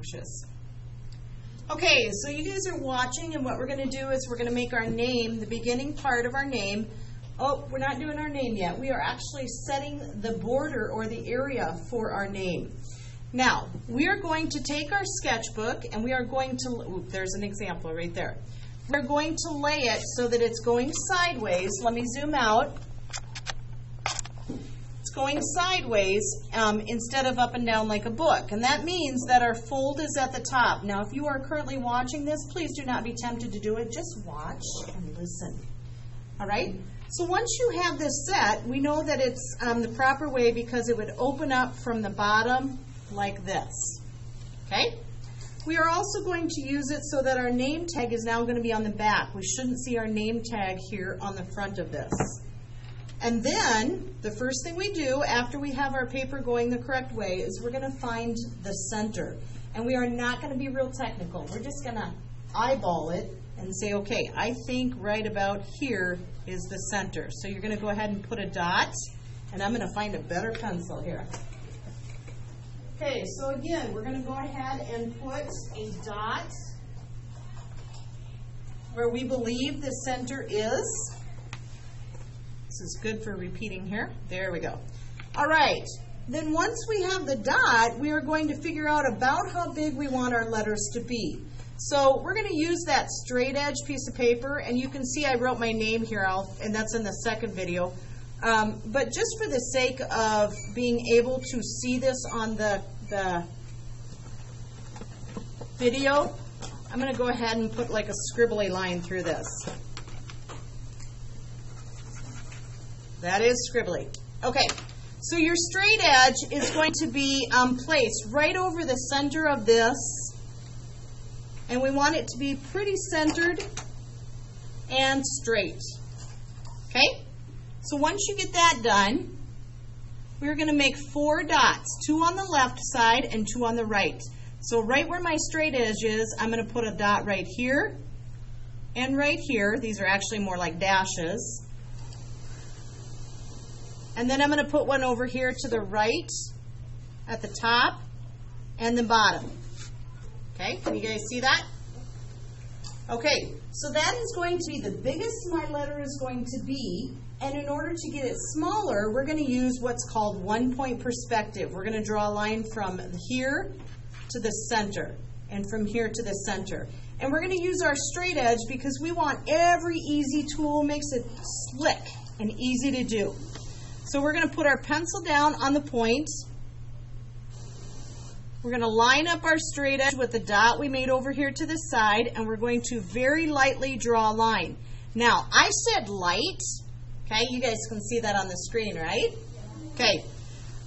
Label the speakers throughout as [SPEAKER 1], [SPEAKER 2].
[SPEAKER 1] obnoxious. Okay, so you guys are watching, and what we're going to do is we're going to make our name, the beginning part of our name. Oh, we're not doing our name yet. We are actually setting the border or the area for our name. Now, we are going to take our sketchbook and we are going to, there's an example right there. We're going to lay it so that it's going sideways. Let me zoom out. It's going sideways instead of up and down like a book. And that means that our fold is at the top. Now, if you are currently watching this, please do not be tempted to do it. Just watch and listen. All right? So once you have this set, we know that it's the proper way because it would open up from the bottom like this. Okay? We are also going to use it so that our name tag is now going to be on the back. We shouldn't see our name tag here on the front of this. And then, the first thing we do after we have our paper going the correct way is we're going to find the center. And we are not going to be real technical. We're just going to eyeball it and say, okay, I think right about here is the center. So you're going to go ahead and put a dot, and I'm going to find a better pencil here. Okay, so again, we're going to go ahead and put a dot where we believe the center is. This is good for repeating here. There we go. All right. Then once we have the dot, we are going to figure out about how big we want our letters to be. So we're going to use that straight edge piece of paper, and you can see I wrote my name here, and that's in the second video. But just for the sake of being able to see this on the video, I'm going to go ahead and put like a scribbly line through this. That is scribbly. Okay, so your straight edge is going to be placed right over the center of this, and we want it to be pretty centered and straight. Okay? So once you get that done, we're going to make 4 dots, 2 on the left side and 2 on the right. So right where my straight edge is, I'm going to put a dot right here and right here. These are actually more like dashes. And then I'm going to put one over here to the right at the top and the bottom. Okay, can you guys see that? Okay, so that is going to be the biggest my letter is going to be. And in order to get it smaller, we're going to use what's called one-point perspective. We're going to draw a line from here to the center and from here to the center. And we're going to use our straight edge because we want every easy tool, makes it slick and easy to do. So we're going to put our pencil down on the point. We're going to line up our straight edge with the dot we made over here to the side, and we're going to very lightly draw a line. Now, I said light. Okay, you guys can see that on the screen, right? Okay.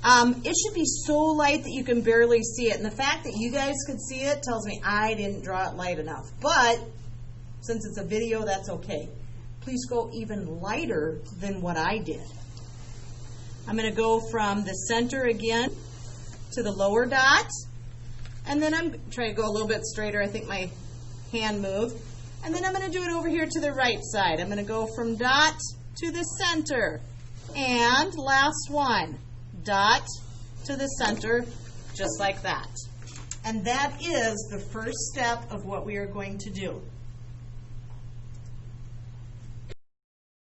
[SPEAKER 1] It should be so light that you can barely see it. And the fact that you guys could see it tells me I didn't draw it light enough. But since it's a video, that's okay. Please go even lighter than what I did. I'm going to go from the center again to the lower dot. And then I'm trying to go a little bit straighter. I think my hand moved. And then I'm going to do it over here to the right side. I'm going to go from dot to the center. And last one, dot to the center, just like that. And that is the first step of what we are going to do.